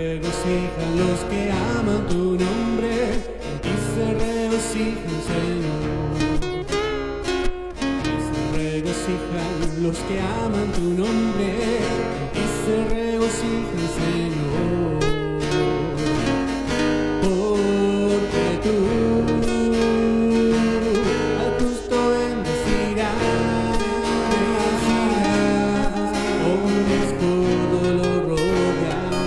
regocijan los que aman tu nombre, en ti se regocijan, Señor. Se regocijan los que aman tu nombre, en ti se regocijan, Señor. Porque tú al justo bendecirás, con un escudo lo rodearás.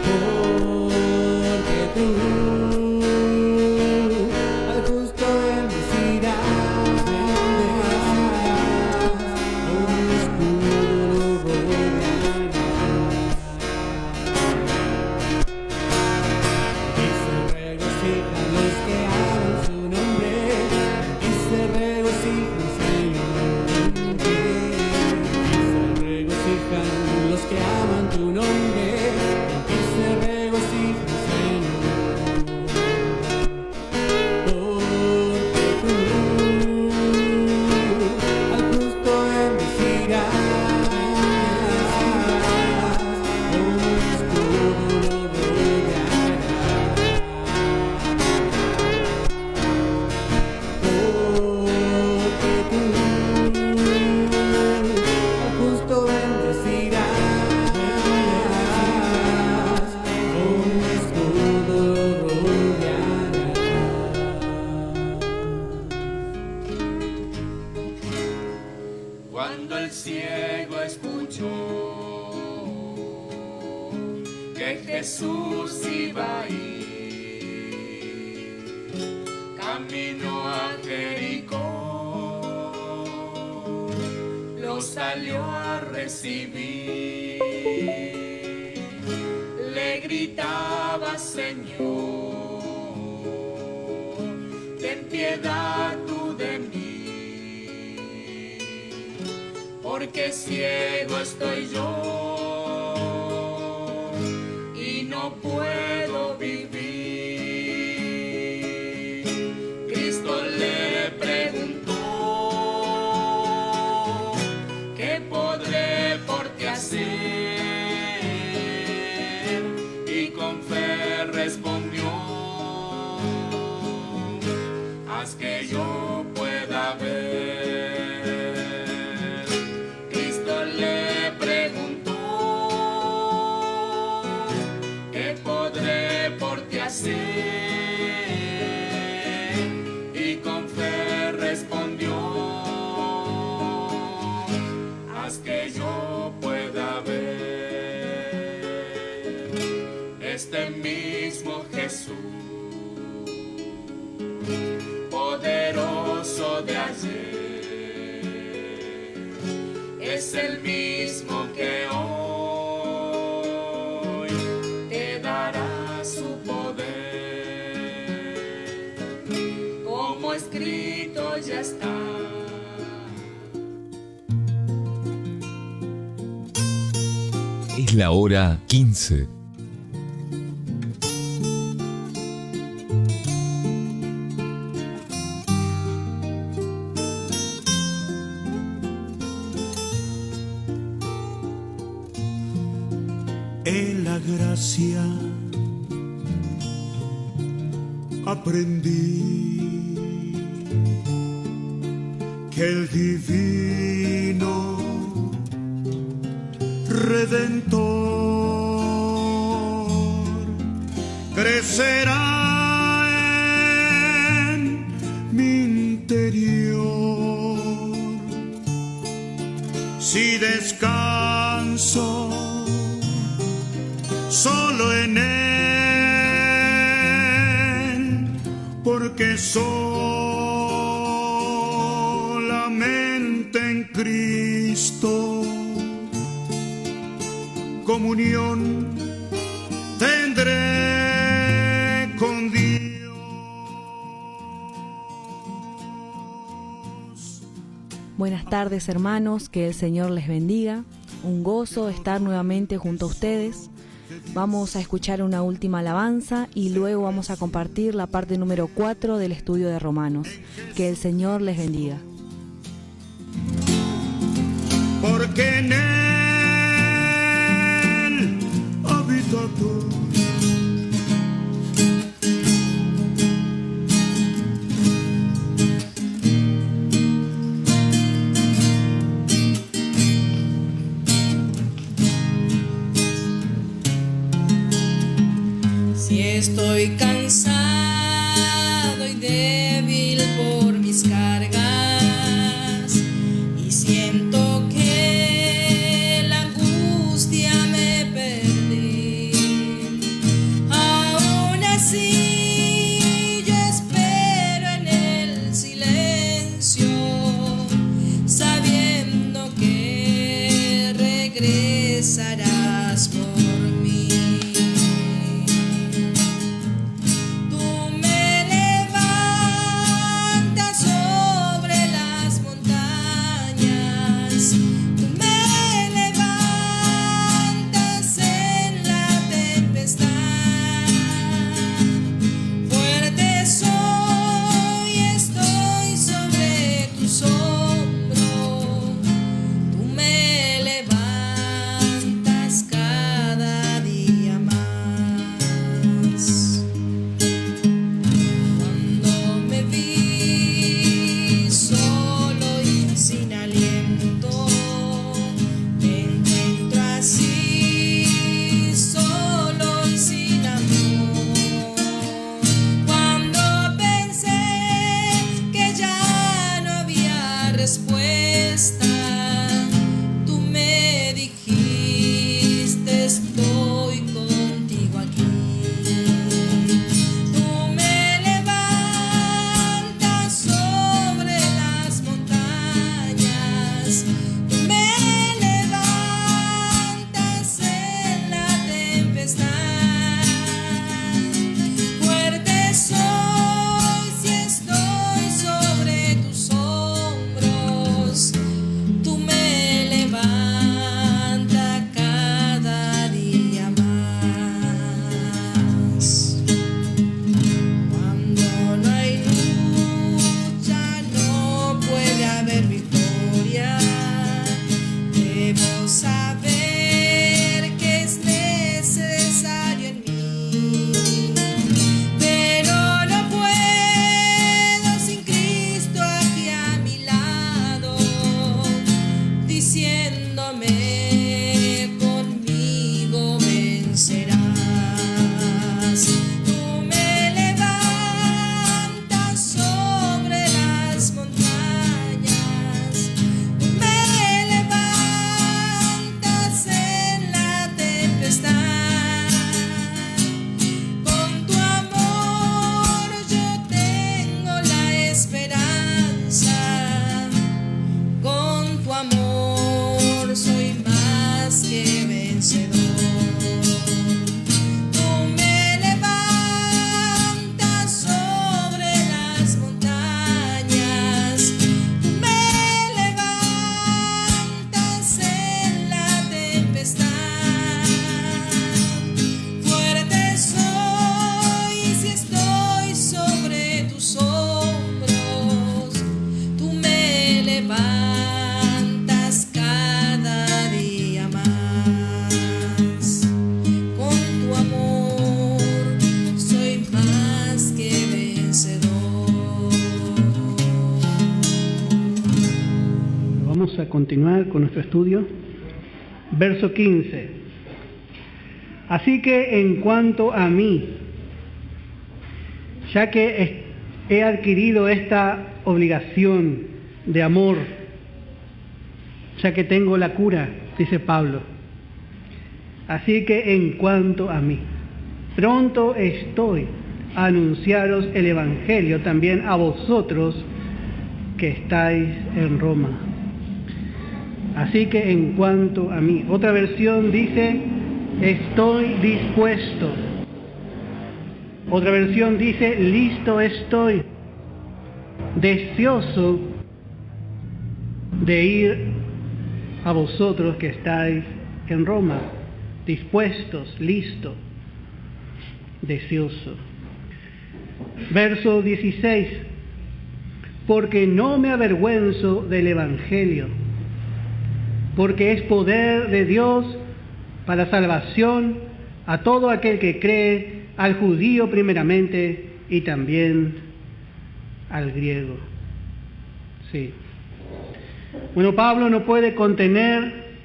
Porque tú al justo bendecirás, con un escudo lo rodearás. Y se regocijan los que aman su nombre, y se regocijan, Señor. Y se regocijan los que aman tu nombre, y se regocijan, Señor. Porque tú al justo bendecirás, con un escudo lo rodearás. Porque tú al justo bendecirás, con un escudo lo rodearás. Cuando el ciego escuchó que Jesús iba a ir, camino a Jericó, lo salió a recibir, le gritaba: Señor, ten piedad tú de mí, porque ciego estoy yo y no puedo vivir. Cristo le preguntó: ¿qué podré por ti hacer? Y con fe respondió: haz que yo pueda ver. Cristo le preguntó: ¿qué podré por ti hacer? Y con fe respondió: haz que yo pueda ver. Este mismo Jesús, poderoso de ayer, es el mismo que hoy te dará su poder, como escrito ya está. Es la hora 15. En la gracia aprendí que el divino Redentor crecerá en mi interior si descanso solo en él, porque solamente en Cristo comunión tendré con Dios. Buenas tardes, hermanos, que el Señor les bendiga. Un gozo estar nuevamente junto a ustedes. Vamos a escuchar una última alabanza y luego vamos a compartir la parte número 4 del estudio de Romanos. Que el Señor les bendiga. Porque en él Si estoy cansado y débil por mis cargas y siento que la angustia me perdí, aún así yo espero en el silencio, sabiendo que regresarás por mí. A continuar con nuestro estudio. Verso 15. Así que en cuanto a mí, ya que he adquirido esta obligación de amor, ya que tengo la cura, dice Pablo, así que en cuanto a mí, pronto estoy a anunciaros el Evangelio también a vosotros que estáis en Roma. Así que en cuanto a mí, otra versión dice, estoy dispuesto. Otra versión dice, listo estoy, deseoso de ir a vosotros que estáis en Roma, dispuestos, listo, deseoso. Verso 16, porque no me avergüenzo del Evangelio, porque es poder de Dios para salvación a todo aquel que cree, al judío primeramente y también al griego. Sí. Bueno, Pablo no puede contener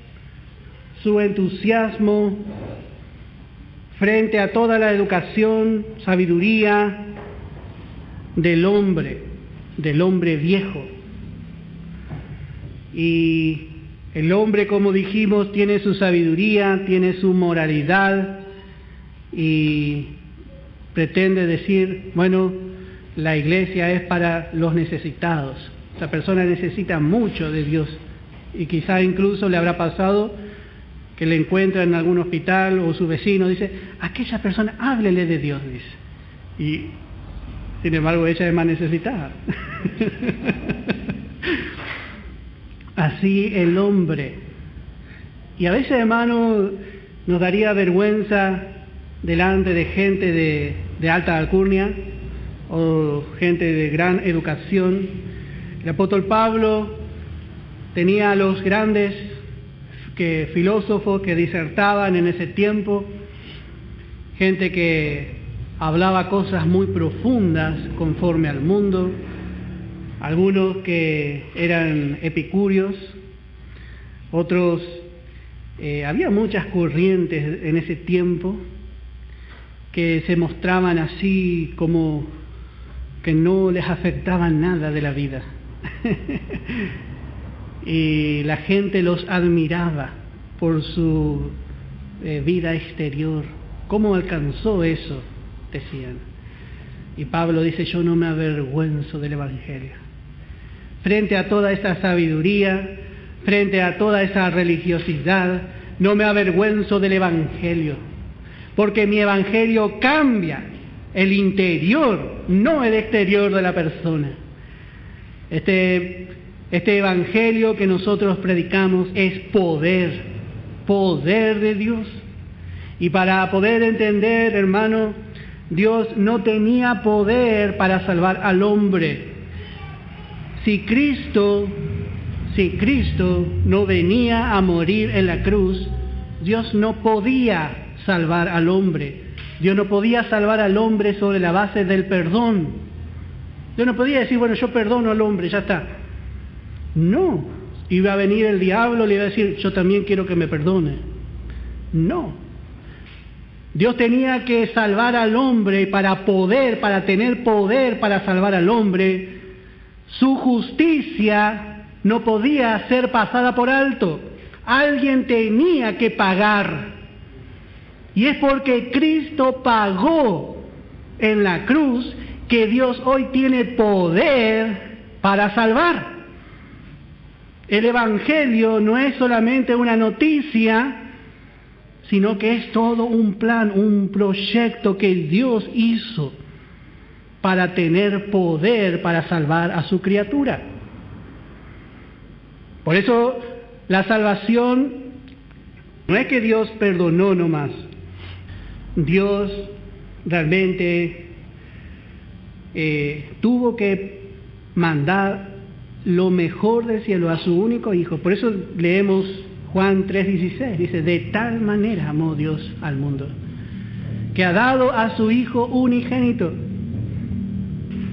su entusiasmo frente a toda la educación, sabiduría del hombre viejo. Y el hombre, como dijimos, tiene su sabiduría, tiene su moralidad y pretende decir, bueno, la iglesia es para los necesitados. Esa persona necesita mucho de Dios y quizá incluso le habrá pasado que le encuentra en algún hospital o su vecino dice, aquella persona, háblele de Dios, dice. Y sin embargo ella es más necesitada. Así el hombre. Y a veces, hermano, nos daría vergüenza delante de gente de alta alcurnia o gente de gran educación. El apóstol Pablo tenía a los grandes filósofos que disertaban en ese tiempo, gente que hablaba cosas muy profundas conforme al mundo, algunos que eran epicúreos, otros, había muchas corrientes en ese tiempo que se mostraban así como que no les afectaba nada de la vida. Y la gente los admiraba por su vida exterior. ¿Cómo alcanzó eso? Decían. Y Pablo dice, yo no me avergüenzo del Evangelio. Frente a toda esa sabiduría, frente a toda esa religiosidad, no me avergüenzo del Evangelio. Porque mi Evangelio cambia el interior, no el exterior de la persona. Este Evangelio que nosotros predicamos es poder de Dios. Y para poder entender, hermano, Dios no tenía poder para salvar al hombre. Si Cristo no venía a morir en la cruz, Dios no podía salvar al hombre. Dios no podía salvar al hombre sobre la base del perdón. Dios no podía decir, bueno, yo perdono al hombre, ya está. No, iba a venir el diablo y le iba a decir, yo también quiero que me perdone. No. Dios tenía que salvar al hombre para tener poder para salvar al hombre. Su justicia no podía ser pasada por alto. Alguien tenía que pagar. Y es porque Cristo pagó en la cruz que Dios hoy tiene poder para salvar. El Evangelio no es solamente una noticia, sino que es todo un plan, un proyecto que Dios hizo para tener poder para salvar a su criatura. Por eso la salvación no es que Dios perdonó nomás. Dios realmente tuvo que mandar lo mejor del cielo a su único Hijo. Por eso leemos Juan 3:16, dice, de tal manera amó Dios al mundo, que ha dado a su Hijo unigénito,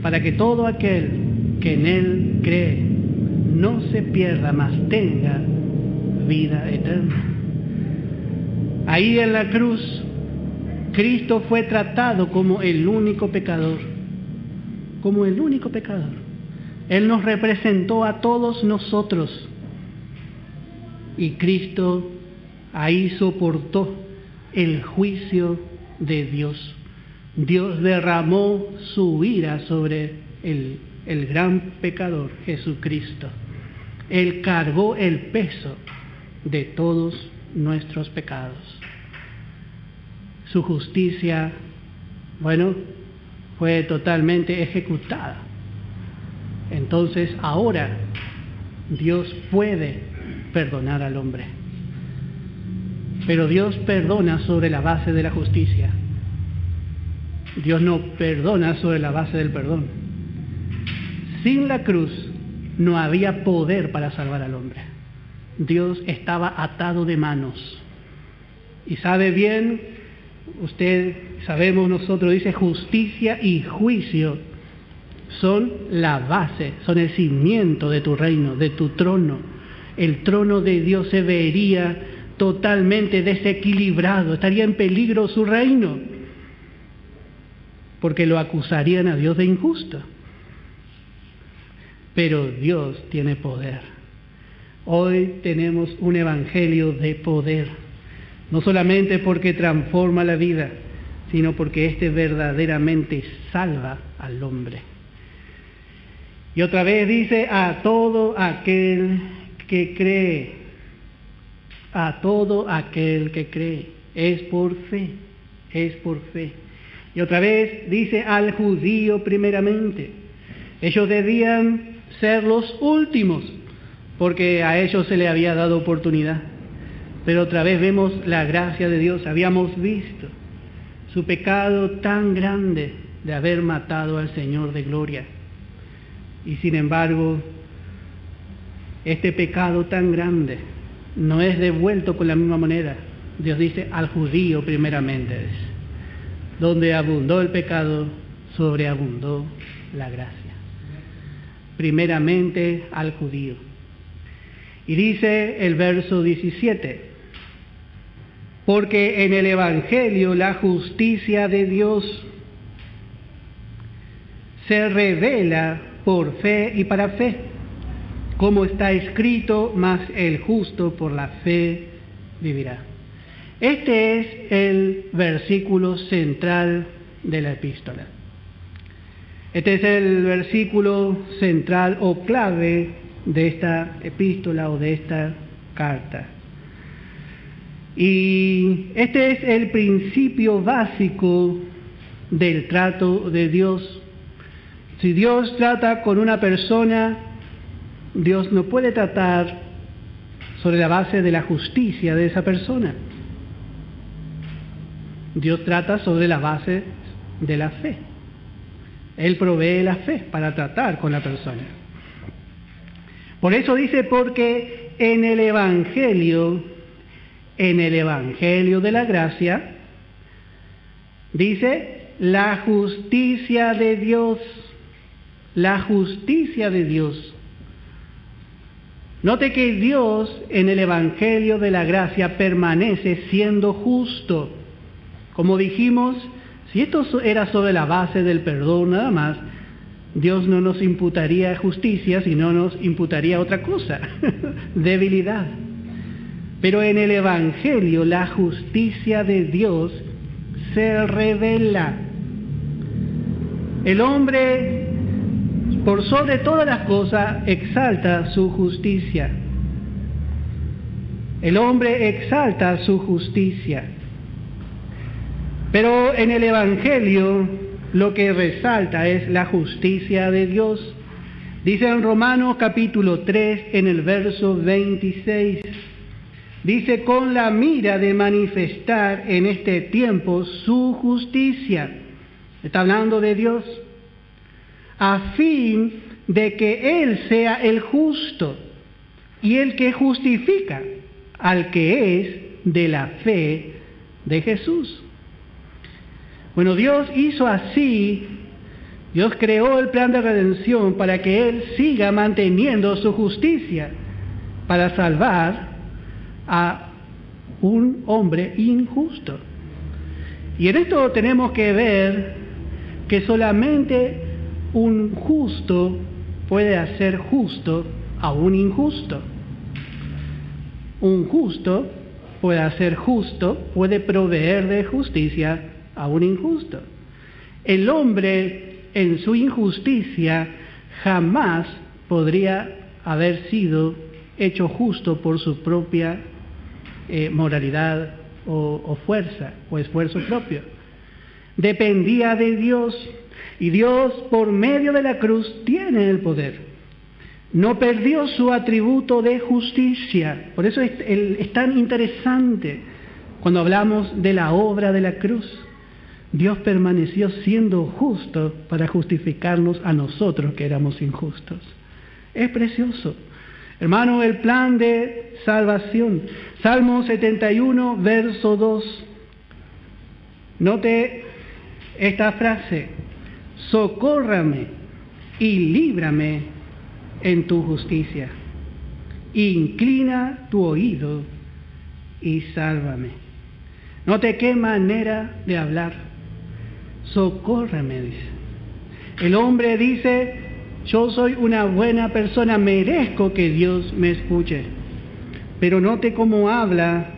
para que todo aquel que en Él cree no se pierda, mas tenga vida eterna. Ahí en la cruz, Cristo fue tratado como el único pecador, como el único pecador. Él nos representó a todos nosotros. Y Cristo ahí soportó el juicio de Dios. Dios derramó su ira sobre el gran pecador, Jesucristo. Él cargó el peso de todos nuestros pecados. Su justicia, fue totalmente ejecutada. Entonces ahora Dios puede perdonar al hombre. Pero Dios perdona sobre la base de la justicia. Dios no perdona sobre la base del perdón. Sin la cruz no había poder para salvar al hombre. Dios estaba atado de manos. Y sabe bien, sabemos nosotros, dice justicia y juicio son la base, son el cimiento de tu reino, de tu trono. El trono de Dios se vería totalmente desequilibrado, estaría en peligro su reino, porque lo acusarían a Dios de injusto. Pero Dios tiene poder. Hoy tenemos un evangelio de poder, no solamente porque transforma la vida, sino porque éste verdaderamente salva al hombre. Y otra vez dice, a todo aquel que cree, a todo aquel que cree, es por fe, es por fe. Y otra vez dice, al judío primeramente. Ellos debían ser los últimos, porque a ellos se les había dado oportunidad. Pero otra vez vemos la gracia de Dios. Habíamos visto su pecado tan grande de haber matado al Señor de gloria. Y sin embargo, este pecado tan grande no es devuelto con la misma manera. Dios dice, al judío primeramente. Donde abundó el pecado, sobreabundó la gracia. Primeramente al judío. Y dice el verso 17, porque en el Evangelio la justicia de Dios se revela por fe y para fe, como está escrito, mas el justo por la fe vivirá. Este es el versículo central de la epístola. Este es el versículo central o clave de esta epístola o de esta carta. Y este es el principio básico del trato de Dios. Si Dios trata con una persona, Dios no puede tratar sobre la base de la justicia de esa persona. Dios trata sobre la base de la fe. Él provee la fe para tratar con la persona. Por eso dice, porque en el Evangelio de la gracia, dice, la justicia de Dios. Note que Dios en el Evangelio de la gracia permanece siendo justo. Como dijimos, si esto era sobre la base del perdón nada más, Dios no nos imputaría justicia, sino nos imputaría otra cosa, debilidad. Pero en el Evangelio la justicia de Dios se revela. El hombre, por sobre todas las cosas, exalta su justicia. El hombre exalta su justicia. Pero en el Evangelio lo que resalta es la justicia de Dios. Dice en Romanos capítulo 3 en el verso 26, dice, con la mira de manifestar en este tiempo su justicia. Está hablando de Dios. A fin de que Él sea el justo y el que justifica al que es de la fe de Jesús. Bueno, Dios hizo así, Dios creó el plan de redención para que Él siga manteniendo su justicia, para salvar a un hombre injusto. Y en esto tenemos que ver que solamente un justo puede hacer justo a un injusto. Un justo puede hacer justo, puede proveer de justicia a un injusto. El hombre en su injusticia jamás podría haber sido hecho justo por su propia moralidad o fuerza o esfuerzo propio. Dependía de Dios, y Dios por medio de la cruz tiene el poder. No perdió su atributo de justicia. Por eso es tan interesante cuando hablamos de la obra de la cruz. Dios permaneció siendo justo para justificarnos a nosotros que éramos injustos. Es precioso. Hermano, el plan de salvación. Salmo 71, verso 2. Note esta frase. Socórrame y líbrame en tu justicia. Inclina tu oído y sálvame. Note qué manera de hablar. Socórreme, dice. El hombre dice, yo soy una buena persona, merezco que Dios me escuche. Pero note cómo habla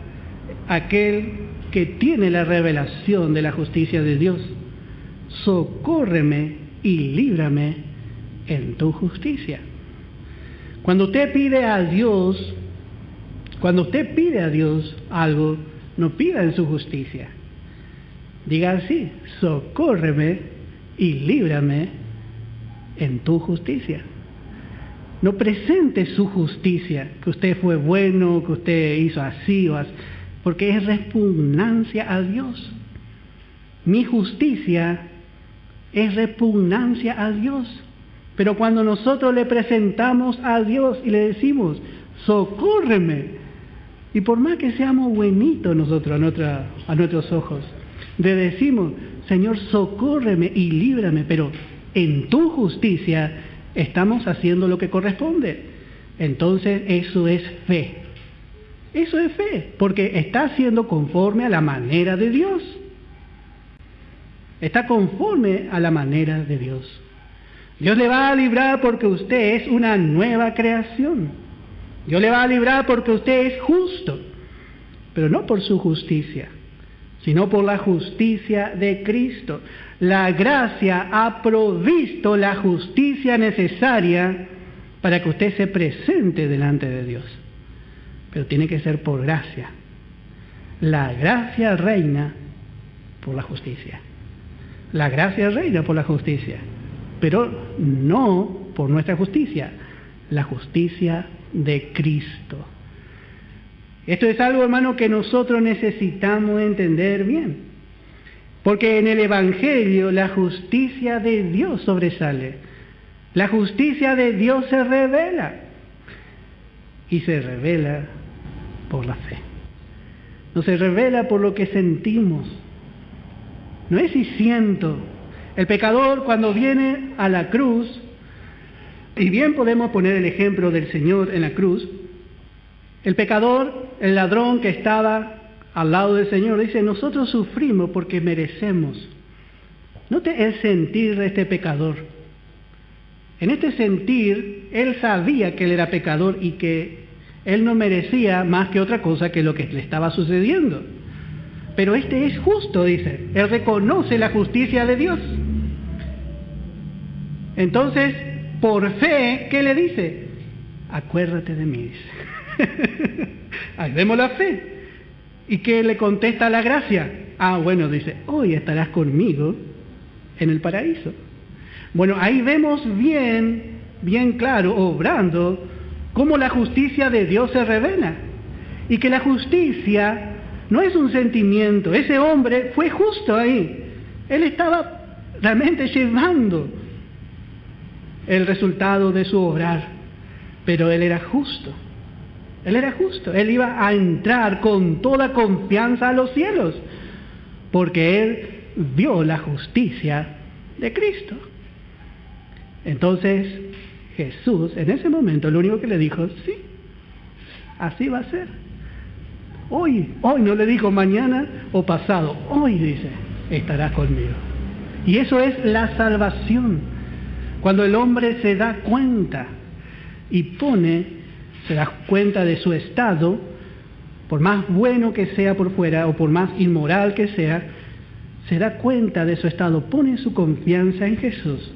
aquel que tiene la revelación de la justicia de Dios. Socórreme y líbrame en tu justicia. Cuando usted pide a Dios algo, no pida en su justicia. Diga así, socórreme y líbrame en tu justicia. No presente su justicia, que usted fue bueno, que usted hizo así o así, porque es repugnancia a Dios. Mi justicia es repugnancia a Dios. Pero cuando nosotros le presentamos a Dios y le decimos, socórreme, y por más que seamos buenitos nosotros a nuestros ojos, le decimos, Señor, socórreme y líbrame, pero en tu justicia estamos haciendo lo que corresponde. Entonces eso es fe. Eso es fe, porque está haciendo conforme a la manera de Dios. Está conforme a la manera de Dios. Dios le va a librar porque usted es una nueva creación. Dios le va a librar porque usted es justo, pero no por su justicia, sino por la justicia de Cristo. La gracia ha provisto la justicia necesaria para que usted se presente delante de Dios. Pero tiene que ser por gracia. La gracia reina por la justicia. La gracia reina por la justicia, pero no por nuestra justicia, la justicia de Cristo. Esto es algo, hermano, que nosotros necesitamos entender bien, porque en el Evangelio la justicia de Dios sobresale. La justicia de Dios se revela, y se revela por la fe. No se revela por lo que sentimos. No es si siento. El pecador, cuando viene a la cruz, y bien podemos poner el ejemplo del Señor en la cruz, el pecador, el ladrón que estaba al lado del Señor, dice, nosotros sufrimos porque merecemos. Note el sentir de este pecador. En este sentir, él sabía que él era pecador y que él no merecía más que otra cosa que lo que le estaba sucediendo. Pero este es justo, dice. Él reconoce la justicia de Dios. Entonces, por fe, ¿qué le dice? Acuérdate de mí, dice. Ahí vemos la fe. ¿Y qué le contesta la gracia? Bueno, dice, hoy estarás conmigo en el paraíso. Bueno, ahí vemos bien claro, obrando, cómo la justicia de Dios se revela. Y que la justicia no es un sentimiento. Ese hombre fue justo ahí. Él estaba realmente llevando el resultado de su obrar. Pero él era justo. Él era justo. Él iba a entrar con toda confianza a los cielos. Porque él vio la justicia de Cristo. Entonces, Jesús, en ese momento, lo único que le dijo, sí, así va a ser. Hoy no le dijo mañana o pasado, hoy dice, estarás conmigo. Y eso es la salvación. Cuando el hombre se da cuenta y se da cuenta de su estado, por más bueno que sea por fuera o por más inmoral que sea, se da cuenta de su estado, pone su confianza en Jesús.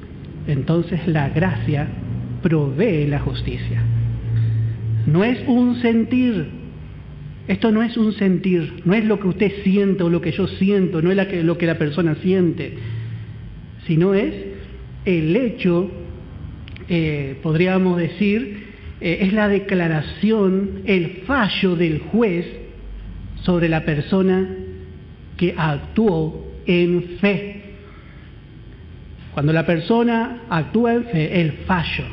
Entonces la gracia provee la justicia. No es un sentir. Esto no es un sentir. No es lo que usted siente o lo que yo siento. No es lo que la persona siente. Sino es el hecho, podríamos decir, es la declaración, el fallo del juez sobre la persona que actuó en fe. Cuando la persona actúa en fe, el fallo,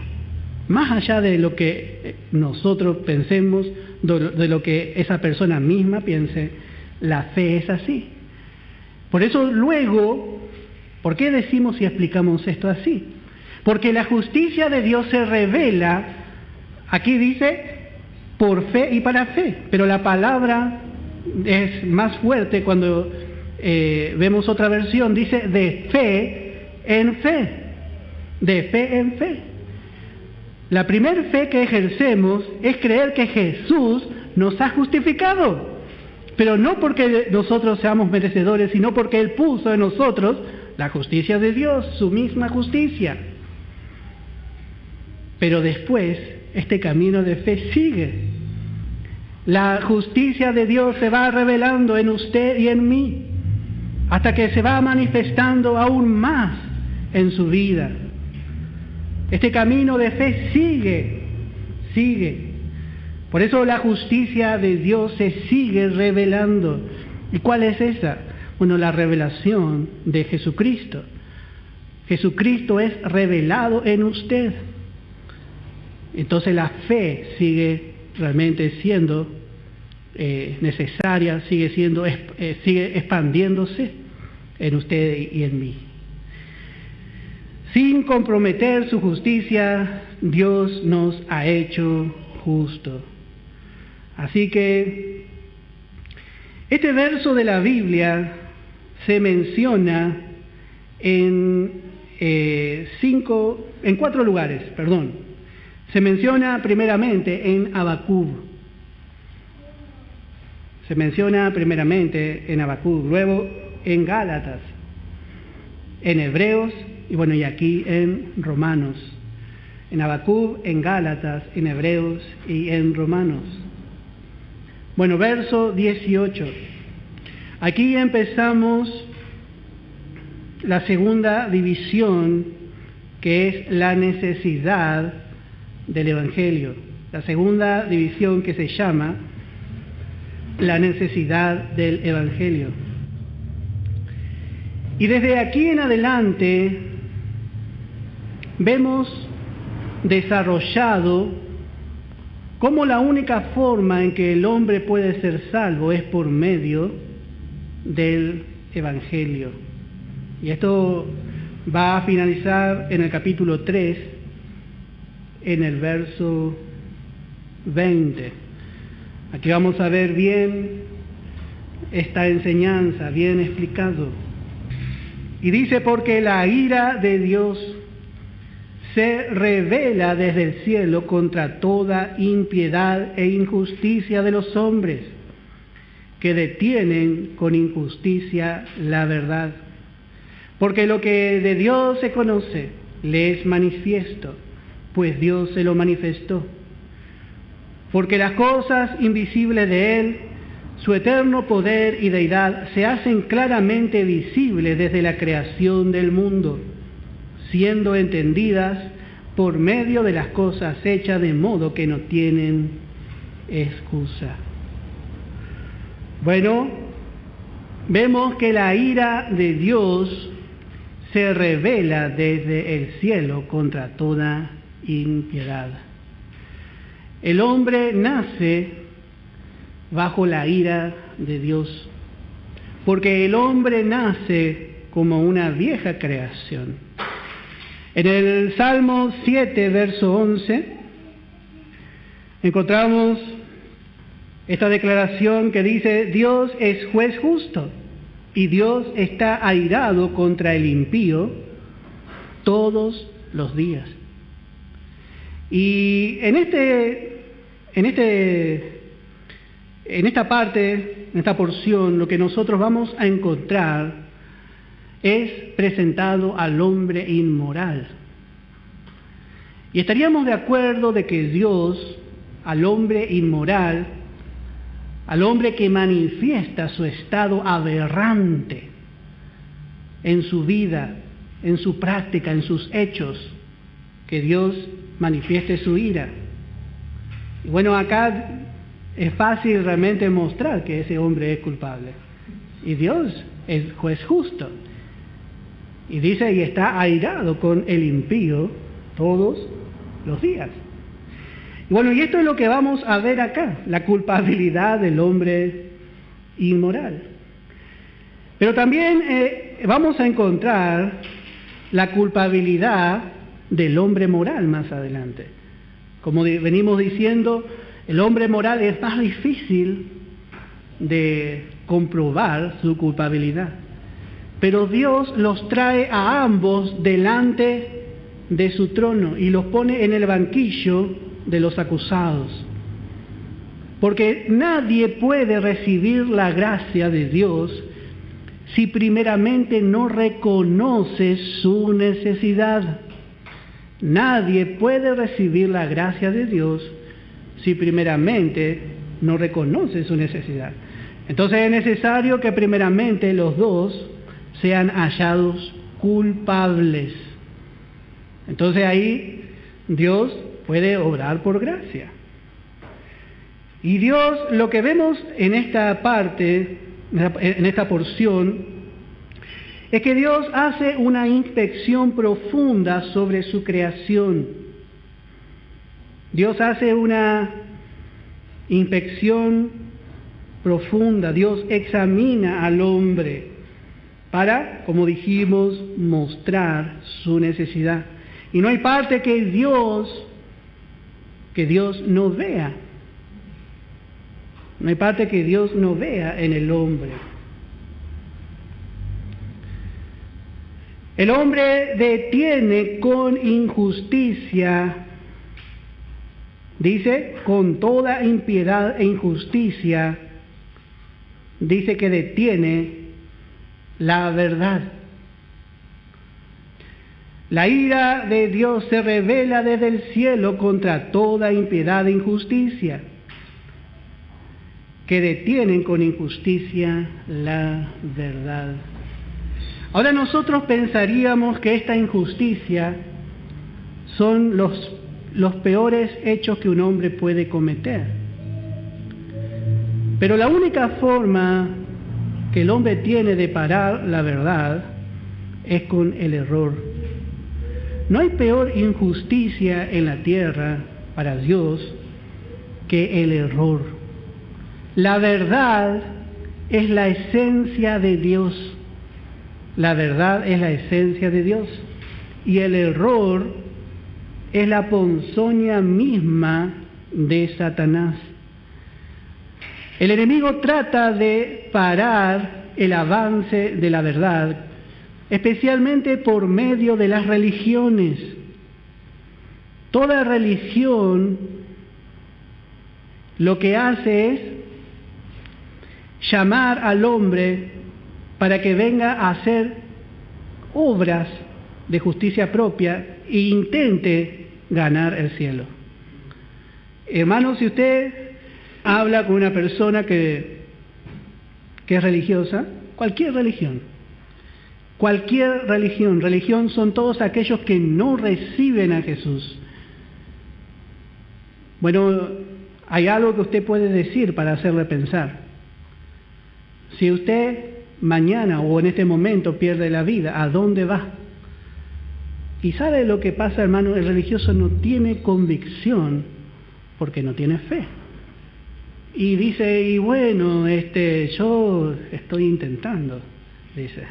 más allá de lo que nosotros pensemos, de lo que esa persona misma piense, la fe es así. Por eso luego, ¿por qué decimos y explicamos esto así? Porque la justicia de Dios se revela, aquí dice, por fe y para fe, pero la palabra es más fuerte cuando vemos otra versión, dice de fe en fe, de fe en fe. La primera fe que ejercemos es creer que Jesús nos ha justificado, pero no porque nosotros seamos merecedores, sino porque Él puso en nosotros la justicia de Dios, su misma justicia. Pero después, este camino de fe sigue. La justicia de Dios se va revelando en usted y en mí, hasta que se va manifestando aún más en su vida. Este camino de fe sigue. Por eso la justicia de Dios se sigue revelando. ¿Y cuál es esa? Bueno, la revelación de Jesucristo. Jesucristo es revelado en usted. Entonces la fe sigue realmente siendo necesaria, sigue expandiéndose en usted y en mí. Sin comprometer su justicia, Dios nos ha hecho justos. Así que este verso de la Biblia se menciona en 4 lugares, Se menciona primeramente en Habacuc. Luego en Gálatas, en Hebreos y aquí en Romanos. En Habacuc, en Gálatas, en Hebreos y en Romanos. Bueno, verso 18. Aquí empezamos la segunda división, que es la necesidad del Evangelio. La segunda división que se llama la necesidad del Evangelio. Y desde aquí en adelante vemos desarrollado cómo la única forma en que el hombre puede ser salvo es por medio del Evangelio. Y esto va a finalizar en el capítulo 3, en el verso 20. Aquí vamos a ver bien esta enseñanza, bien explicado. Y dice, porque la ira de Dios se revela desde el cielo contra toda impiedad e injusticia de los hombres, que detienen con injusticia la verdad. Porque lo que de Dios se conoce le es manifiesto, pues Dios se lo manifestó. Porque las cosas invisibles de Él, su eterno poder y deidad, se hacen claramente visibles desde la creación del mundo, siendo entendidas por medio de las cosas hechas, de modo que no tienen excusa. Bueno, vemos que la ira de Dios se revela desde el cielo contra toda impiedad. El hombre nace bajo la ira de Dios, porque el hombre nace como una vieja creación. En el Salmo 7, verso 11, encontramos esta declaración que dice: Dios es juez justo y Dios está airado contra el impío todos los días. Y en esta porción, lo que nosotros vamos a encontrar es presentado al hombre inmoral. Y estaríamos de acuerdo de que Dios, al hombre inmoral, al hombre que manifiesta su estado aberrante en su vida, en su práctica, en sus hechos, que Dios manifieste su ira. Y bueno, acá es fácil realmente mostrar que ese hombre es culpable. Y Dios es juez justo. Y dice, y está airado con el impío todos los días. Bueno, y esto es lo que vamos a ver acá, la culpabilidad del hombre inmoral. Pero también vamos a encontrar la culpabilidad del hombre moral más adelante. Como venimos diciendo, el hombre moral es más difícil de comprobar su culpabilidad. Pero Dios los trae a ambos delante de su trono y los pone en el banquillo de los acusados. Porque nadie puede recibir la gracia de Dios si primeramente no reconoce su necesidad. Nadie puede recibir la gracia de Dios si primeramente no reconoce su necesidad. Entonces es necesario que primeramente los dos sean hallados culpables. Entonces ahí Dios puede obrar por gracia. Y Dios, lo que vemos en esta parte, en esta porción, es que Dios hace una inspección profunda sobre su creación. Dios hace una inspección profunda. Dios examina al hombre para, como dijimos, mostrar su necesidad. Y no hay parte que Dios no vea. No hay parte que Dios no vea en el hombre. El hombre detiene con injusticia, dice, con toda impiedad e injusticia, dice que detiene la verdad. La ira de Dios se revela desde el cielo contra toda impiedad e injusticia, que detienen con injusticia la verdad. Ahora nosotros pensaríamos que esta injusticia son los peores hechos que un hombre puede cometer. Pero la única forma que el hombre tiene de parar la verdad es con el error. No hay peor injusticia en la tierra para Dios que el error. La verdad es la esencia de Dios. La verdad es la esencia de Dios. Y el error es la ponzoña misma de Satanás. El enemigo trata de parar el avance de la verdad, especialmente por medio de las religiones. Toda religión lo que hace es llamar al hombre para que venga a hacer obras de justicia propia e intente ganar el cielo. Hermano, si usted habla con una persona que es religiosa, cualquier religión son todos aquellos que no reciben a Jesús. Bueno, hay algo que usted puede decir para hacerle pensar. Si usted mañana o en este momento pierde la vida, ¿a dónde va? Y sabe lo que pasa, hermano, el religioso no tiene convicción porque no tiene fe. Y dice, y bueno, yo estoy intentando, dice.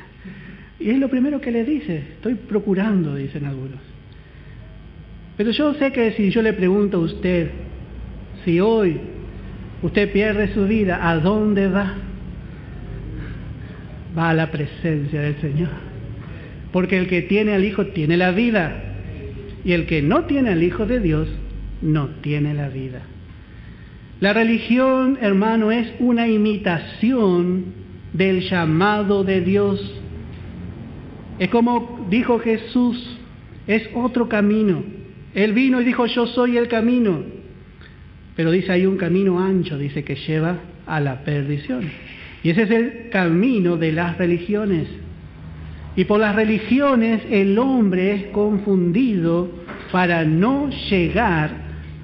Y es lo primero que le dice, estoy procurando, dicen algunos. Pero yo sé que si yo le pregunto a usted, si hoy usted pierde su vida, ¿a dónde va? Va a la presencia del Señor. Porque el que tiene al Hijo tiene la vida. Y el que no tiene al Hijo de Dios, no tiene la vida. La religión, hermano, es una imitación del llamado de Dios. Es como dijo Jesús, es otro camino. Él vino y dijo, yo soy el camino. Pero dice, hay un camino ancho, dice, que lleva a la perdición. Y ese es el camino de las religiones. Y por las religiones el hombre es confundido para no llegar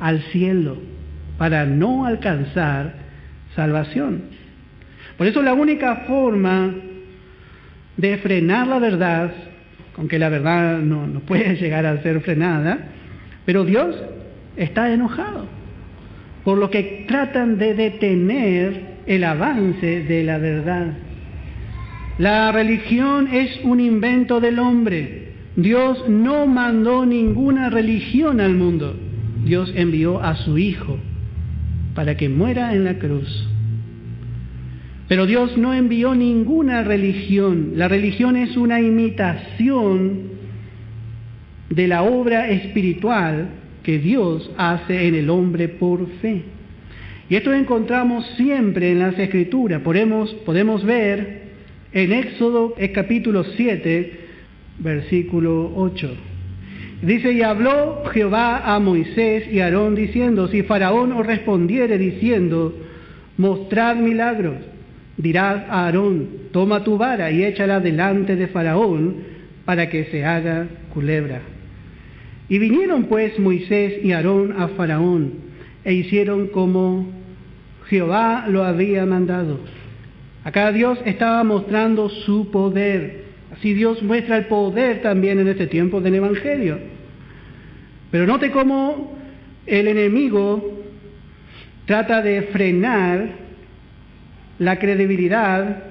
al cielo, para no alcanzar salvación. Por eso la única forma de frenar la verdad, aunque la verdad no puede llegar a ser frenada, pero Dios está enojado por lo que tratan de detener el avance de la verdad. La religión es un invento del hombre. Dios no mandó ninguna religión al mundo. Dios envió a su Hijo para que muera en la cruz. Pero Dios no envió ninguna religión. La religión es una imitación de la obra espiritual que Dios hace en el hombre por fe. Y esto encontramos siempre en las Escrituras. Podemos ver en Éxodo capítulo 7, versículo 8. Dice: y habló Jehová a Moisés y a Aarón diciendo: si Faraón os respondiere diciendo, mostrad milagros, dirás a Aarón: toma tu vara y échala delante de Faraón para que se haga culebra. Y vinieron pues Moisés y Aarón a Faraón e hicieron como Jehová lo había mandado. Acá Dios estaba mostrando su poder. Así Dios muestra el poder también en este tiempo del Evangelio. Pero note cómo el enemigo trata de frenar la credibilidad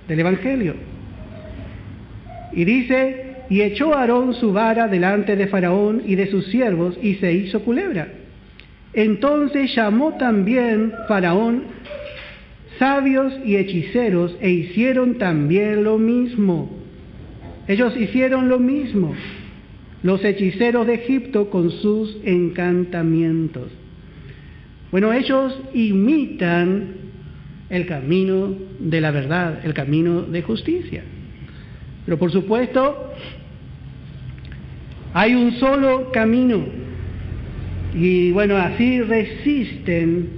del Evangelio. Y dice: y echó Aarón su vara delante de Faraón y de sus siervos, y se hizo culebra. Entonces llamó también Faraón sabios y hechiceros, e hicieron también lo mismo. Ellos hicieron lo mismo, los hechiceros de Egipto con sus encantamientos. Bueno, ellos imitan el camino de la verdad, el camino de justicia. Pero por supuesto, hay un solo camino. Y bueno, así resisten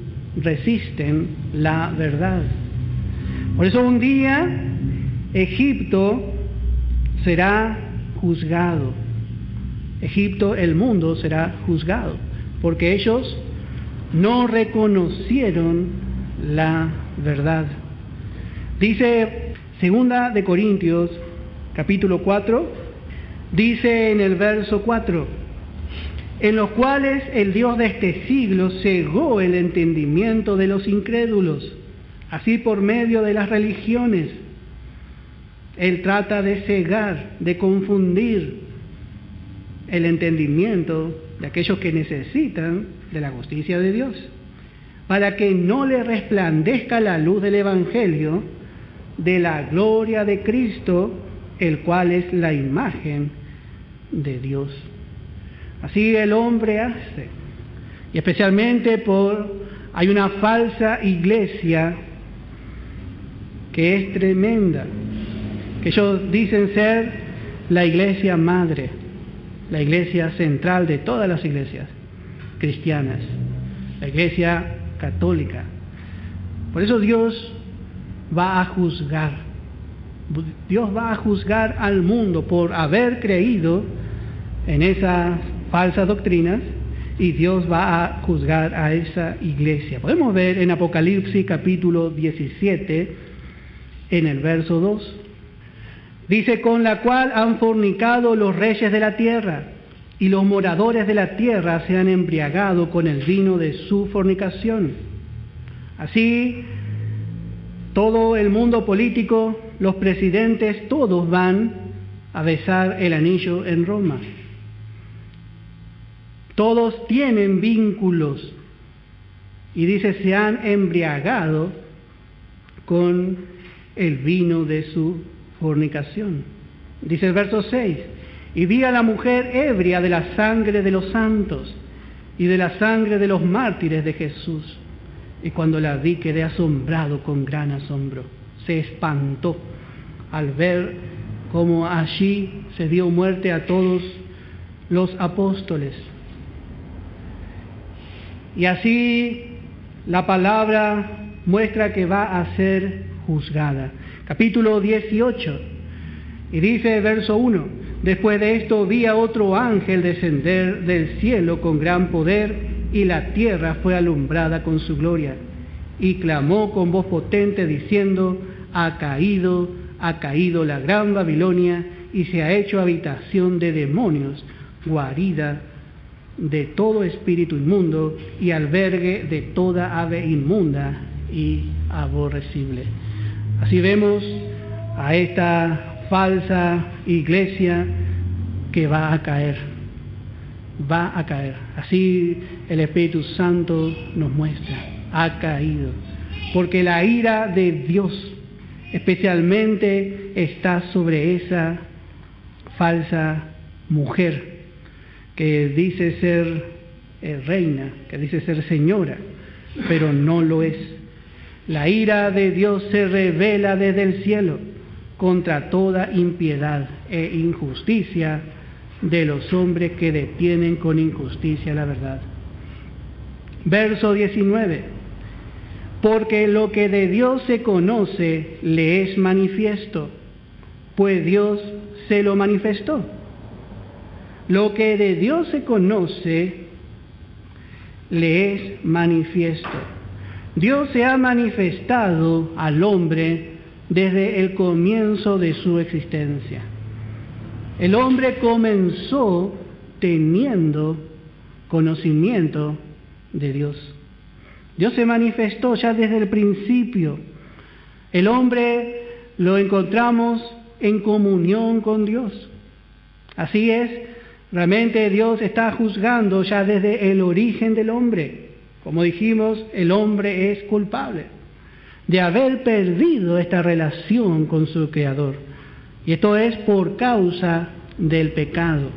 la verdad. Por eso un día Egipto será juzgado. Egipto, el mundo, será juzgado, porque ellos no reconocieron la verdad. Dice 2 de Corintios, capítulo 4, dice en el verso 4: en los cuales el Dios de este siglo cegó el entendimiento de los incrédulos, así por medio de las religiones. Él trata de cegar, de confundir el entendimiento de aquellos que necesitan de la justicia de Dios, para que no le resplandezca la luz del Evangelio de la gloria de Cristo, el cual es la imagen de Dios. Así el hombre hace, y especialmente hay una falsa iglesia que es tremenda, que ellos dicen ser la iglesia madre, la iglesia central de todas las iglesias cristianas, la iglesia católica. Por eso Dios va a juzgar. Dios va a juzgar al mundo por haber creído en esas falsas doctrinas, y Dios va a juzgar a esa iglesia. Podemos ver en Apocalipsis capítulo 17, en el verso 2. Dice: con la cual han fornicado los reyes de la tierra, y los moradores de la tierra se han embriagado con el vino de su fornicación. Así, todo el mundo político, los presidentes, todos van a besar el anillo en Roma. Todos tienen vínculos, y dice: se han embriagado con el vino de su fornicación. Dice el verso 6: y vi a la mujer ebria de la sangre de los santos y de la sangre de los mártires de Jesús. Y cuando la vi quedé asombrado con gran asombro. Se espantó al ver cómo allí se dio muerte a todos los apóstoles. Y así la palabra muestra que va a ser juzgada. Capítulo 18, y dice verso 1: después de esto vi a otro ángel descender del cielo con gran poder, y la tierra fue alumbrada con su gloria. Y clamó con voz potente diciendo: ha caído la gran Babilonia, y se ha hecho habitación de demonios, guarida de todo espíritu inmundo y albergue de toda ave inmunda y aborrecible. Así vemos a esta falsa iglesia que va a caer. Así el Espíritu Santo nos muestra: ha caído. porque la ira de Dios especialmente está sobre esa falsa mujer que dice ser reina, que dice ser señora, pero no lo es. La ira de Dios se revela desde el cielo contra toda impiedad e injusticia de los hombres que detienen con injusticia la verdad. Verso 19. Porque lo que de Dios se conoce le es manifiesto, pues Dios se lo manifestó. Lo que de Dios se conoce le es manifiesto. Dios se ha manifestado al hombre desde el comienzo de su existencia. El hombre comenzó teniendo conocimiento de Dios. Dios se manifestó ya desde el principio. El hombre lo encontramos en comunión con Dios. Así es, realmente Dios está juzgando ya desde el origen del hombre. Como dijimos, el hombre es culpable de haber perdido esta relación con su Creador. Y esto es por causa del pecado.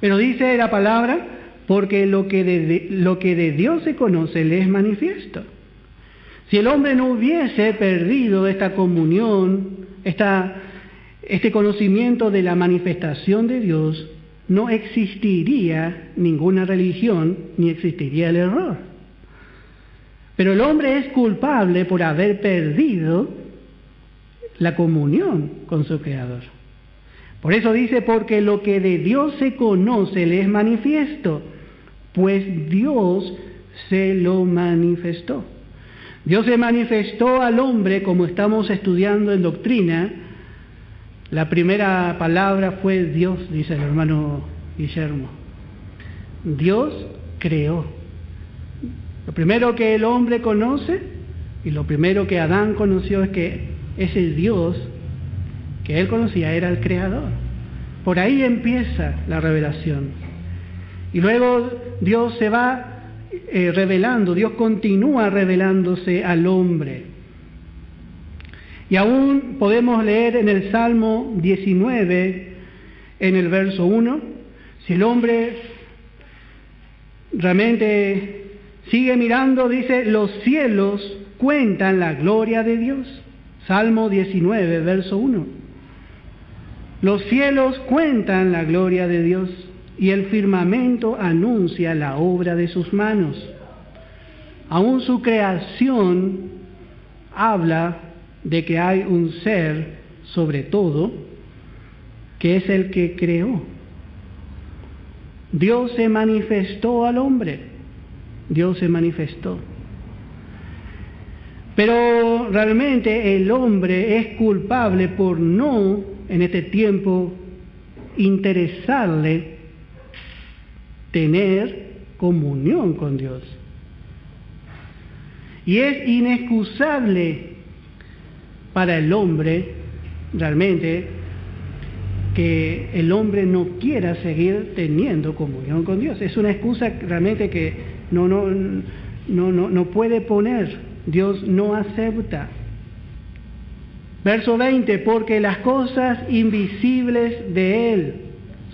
Pero dice la palabra, porque lo que de Dios se conoce le es manifiesto. Si el hombre no hubiese perdido esta comunión, este conocimiento de la manifestación de Dios, no existiría ninguna religión ni existiría el error. Pero el hombre es culpable por haber perdido la comunión con su Creador. Por eso dice, porque lo que de Dios se conoce le es manifiesto, pues Dios se lo manifestó. Dios se manifestó al hombre, como estamos estudiando en doctrina. La primera palabra fue Dios, dice el hermano Guillermo. Dios creó. Lo primero que el hombre conoce y lo primero que Adán conoció es que ese Dios que él conocía era el Creador. Por ahí empieza la revelación. Y luego Dios se va revelando, Dios continúa revelándose al hombre. Y aún podemos leer en el Salmo 19, en el verso 1, si el hombre realmente sigue mirando, dice, los cielos cuentan la gloria de Dios. Salmo 19, verso 1. Los cielos cuentan la gloria de Dios y el firmamento anuncia la obra de sus manos. Aún su creación habla de que hay un ser sobre todo, que es el que creó. Dios se manifestó al hombre. Dios se manifestó. Pero realmente el hombre es culpable por no, en este tiempo, interesarle tener comunión con Dios. Y es inexcusable para el hombre, realmente, que el hombre no quiera seguir teniendo comunión con Dios. Es una excusa realmente que no puede poner. Dios no acepta. Verso 20, porque las cosas invisibles de Él,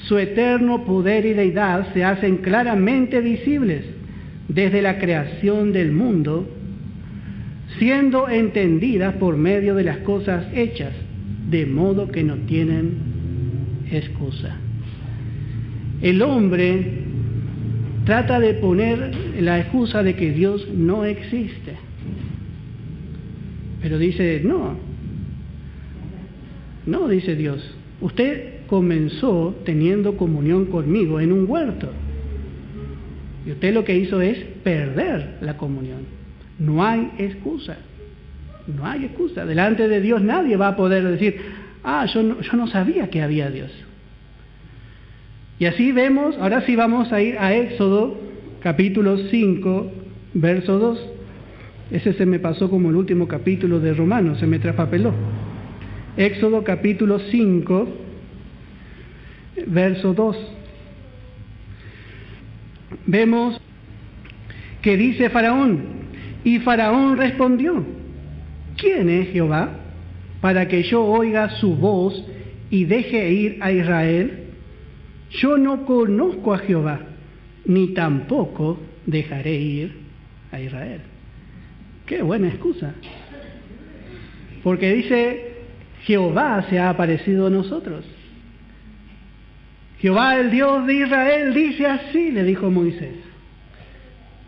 su eterno poder y deidad, se hacen claramente visibles desde la creación del mundo, siendo entendidas por medio de las cosas hechas, de modo que no tienen excusa. El hombre trata de poner la excusa de que Dios no existe. Pero dice, no, dice Dios, usted comenzó teniendo comunión conmigo en un huerto. Y usted lo que hizo es perder la comunión. No hay excusa. No hay excusa. Delante de Dios nadie va a poder decir, yo no sabía que había Dios. Y así vemos, ahora sí vamos a ir a Éxodo, capítulo 5, verso 2. Ese se me pasó como el último capítulo de Romanos, se me traspapeló. Éxodo capítulo 5, verso 2. Vemos que dice Faraón, Y Faraón respondió: ¿quién es Jehová para que yo oiga su voz y deje ir a Israel? Yo no conozco a Jehová, ni tampoco dejaré ir a Israel. Qué buena excusa. Porque dice, Jehová se ha aparecido a nosotros. Jehová, el Dios de Israel, dice así, le dijo Moisés.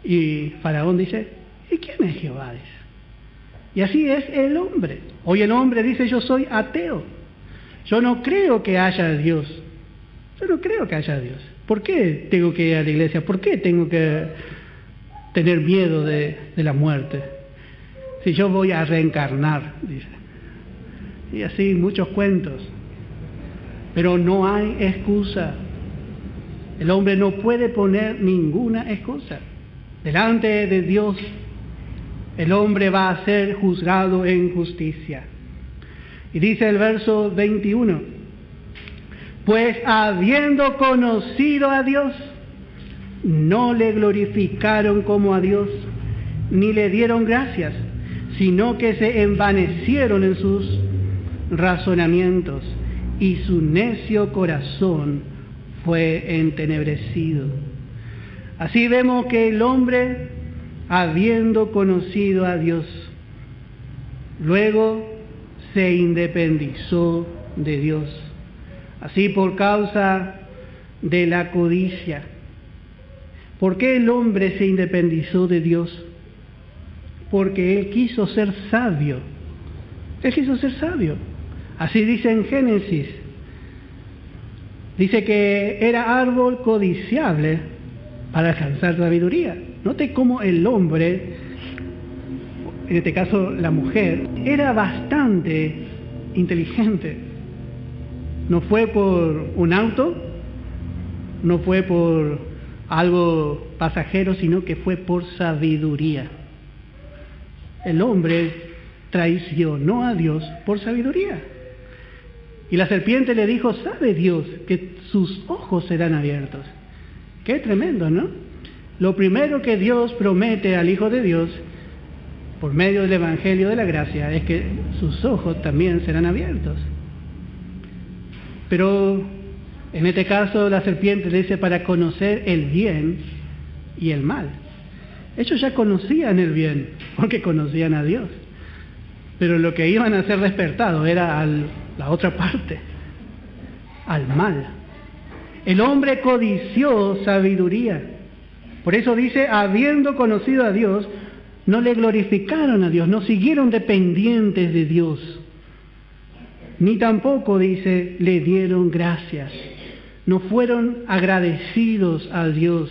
Y Faraón dice, ¿y quién es Jehová? Dice. Y así es el hombre. Hoy el hombre dice, yo soy ateo. Yo no creo que haya Dios. Yo no creo que haya Dios. ¿Por qué tengo que ir a la iglesia? ¿Por qué tengo que tener miedo de la muerte? Si yo voy a reencarnar, dice. Y así muchos cuentos. Pero no hay excusa. El hombre no puede poner ninguna excusa. Delante de Dios, el hombre va a ser juzgado en justicia. Y dice el verso 21, pues habiendo conocido a Dios, no le glorificaron como a Dios, ni le dieron gracias, sino que se envanecieron en sus razonamientos, y su necio corazón fue entenebrecido. Así vemos que el hombre, habiendo conocido a Dios, luego se independizó de Dios. Así por causa de la codicia. ¿Por qué el hombre se independizó de Dios? Porque él quiso ser sabio. Él quiso ser sabio. Así dice en Génesis. Dice que era árbol codiciable para alcanzar sabiduría. Note cómo el hombre, en este caso la mujer, era bastante inteligente. No fue por un auto, no fue por algo pasajero, sino que fue por sabiduría. El hombre traicionó a Dios por sabiduría. Y la serpiente le dijo, ¿sabe Dios que sus ojos serán abiertos? Qué tremendo, ¿no? Lo primero que Dios promete al Hijo de Dios, por medio del Evangelio de la Gracia, es que sus ojos también serán abiertos. Pero en este caso la serpiente le dice para conocer el bien y el mal. Ellos ya conocían el bien, porque conocían a Dios. Pero lo que iban a ser despertados era a la otra parte, al mal. El hombre codició sabiduría. Por eso dice, habiendo conocido a Dios, no le glorificaron a Dios, no siguieron dependientes de Dios. Ni tampoco, dice, le dieron gracias. No fueron agradecidos a Dios.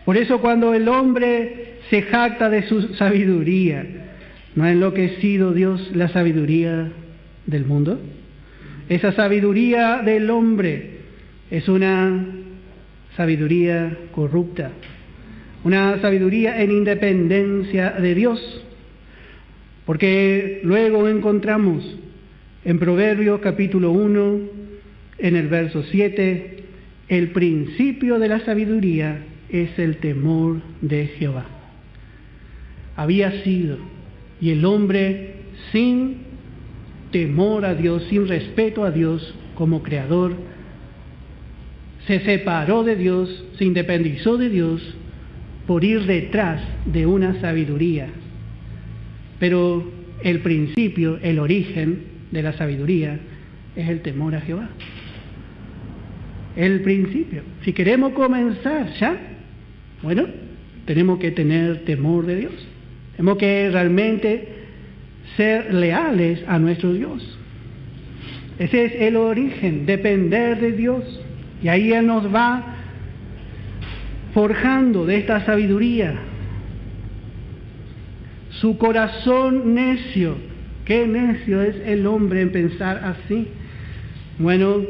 Por eso cuando el hombre se jacta de su sabiduría, ¿no ha enloquecido Dios la sabiduría del mundo? Esa sabiduría del hombre es una sabiduría corrupta, una sabiduría en independencia de Dios. Porque luego encontramos en Proverbios capítulo 1, en el verso 7, el principio de la sabiduría es el temor de Jehová. Había sido, y el hombre sin temor a Dios, sin respeto a Dios como creador, se separó de Dios, se independizó de Dios por ir detrás de una sabiduría. Pero el principio, el origen de la sabiduría es el temor a Jehová. El principio. Si queremos comenzar ya, bueno, tenemos que tener temor de Dios. Tenemos que realmente ser leales a nuestro Dios. Ese es el origen, depender de Dios. Y ahí Él nos va forjando de esta sabiduría. Su corazón necio. Qué necio es el hombre en pensar así. Bueno,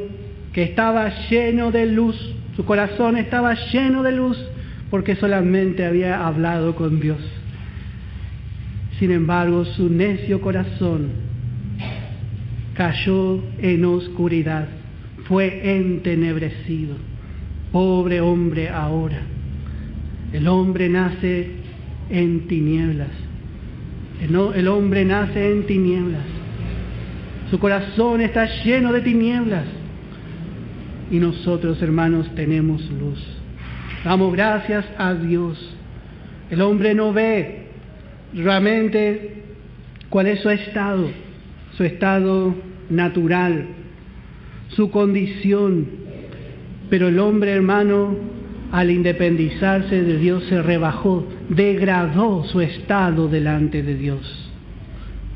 que estaba lleno de luz. Su corazón estaba lleno de luz porque solamente había hablado con Dios. Sin embargo, su necio corazón cayó en oscuridad, fue entenebrecido. Pobre hombre ahora. El hombre nace en tinieblas. El hombre nace en tinieblas. Su corazón está lleno de tinieblas. Y nosotros, hermanos, tenemos luz. Damos gracias a Dios. El hombre no ve realmente cuál es su estado natural, su condición. Pero el hombre, hermano, al independizarse de Dios, se rebajó, degradó su estado delante de Dios.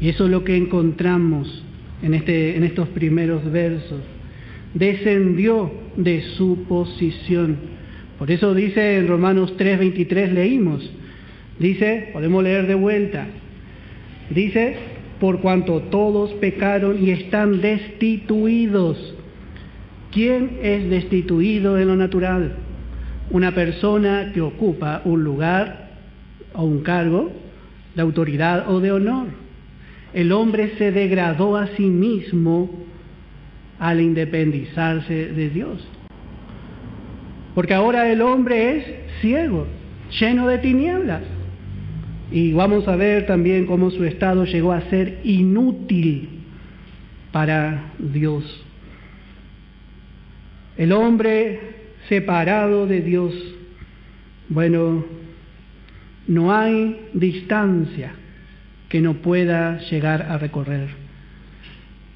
Y eso es lo que encontramos en estos primeros versos. Descendió de su posición. Por eso dice en Romanos 3:23, leímos, dice, podemos leer de vuelta, dice, por cuanto todos pecaron y están destituidos. ¿Quién es destituido en lo natural? Una persona que ocupa un lugar o un cargo de autoridad o de honor. El hombre se degradó a sí mismo al independizarse de Dios. Porque ahora el hombre es ciego, lleno de tinieblas. Y vamos a ver también cómo su estado llegó a ser inútil para Dios. El hombre separado de Dios, bueno, no hay distancia que no pueda llegar a recorrer.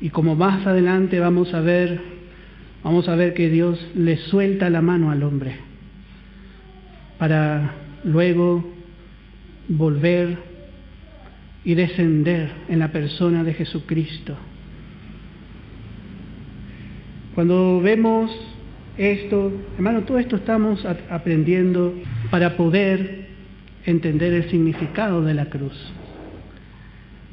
Y como más adelante vamos a ver que Dios le suelta la mano al hombre para luego volver y descender en la persona de Jesucristo. Cuando vemos esto, hermano, todo esto estamos aprendiendo para poder entender el significado de la cruz.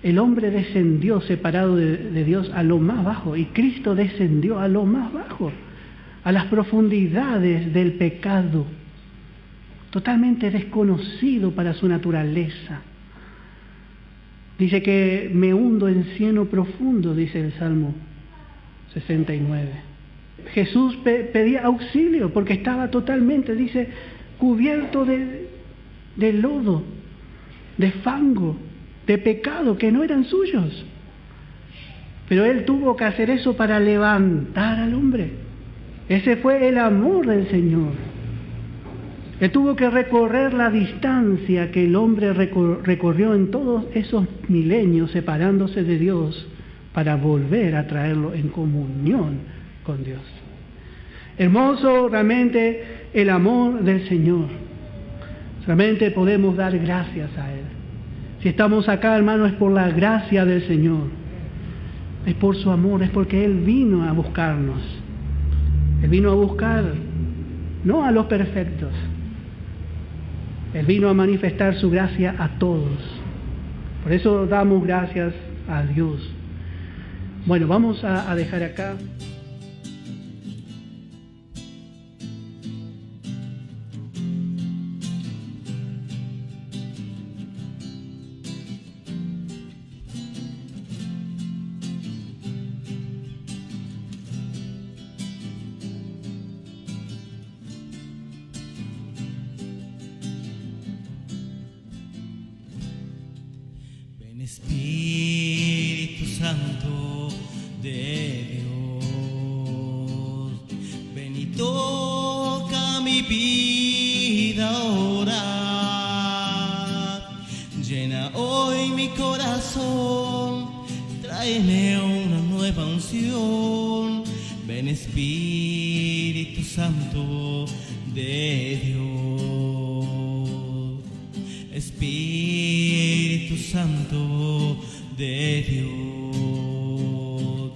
El hombre descendió separado de Dios a lo más bajo, y Cristo descendió a lo más bajo, a las profundidades del pecado, totalmente desconocido para su naturaleza. Dice que me hundo en cieno profundo, dice el Salmo 69. Jesús pedía auxilio porque estaba totalmente, dice, cubierto de lodo, de fango, de pecado que no eran suyos. Pero Él tuvo que hacer eso para levantar al hombre. Ese fue el amor del Señor. Él tuvo que recorrer la distancia que el hombre recorrió en todos esos milenios separándose de Dios para volver a traerlo en comunión con Dios. Hermoso realmente el amor del Señor. Realmente podemos dar gracias a Él. Si estamos acá, hermano, es por la gracia del Señor. Es por su amor, es porque Él vino a buscarnos. Él vino a buscar no a los perfectos. Él vino a manifestar su gracia a todos. Por eso damos gracias a Dios. Bueno, vamos a dejar acá. Espíritu Santo de Dios, ven y toca mi vida ahora, llena hoy mi corazón, tráeme una nueva unción, ven Espíritu Santo de Dios, Espíritu Santo de Dios,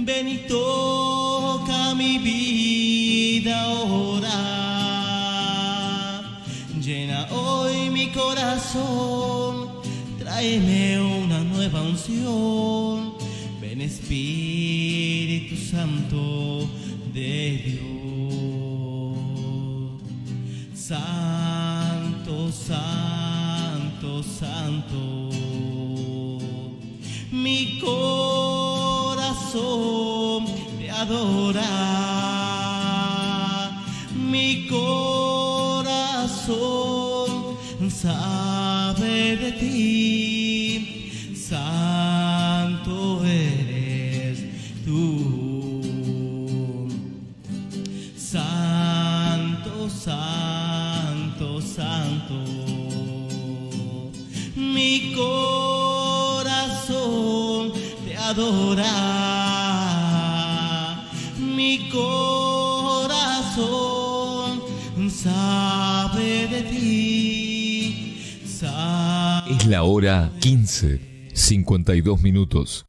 ven y toca mi vida ahora, llena hoy mi corazón, tráeme una nueva unción, ven Espíritu Santo de Dios, Santo, Santo, Santo, mi corazón te adora, mi corazón santo. adorar. Mi corazón sabe de ti. Es la hora 15:52.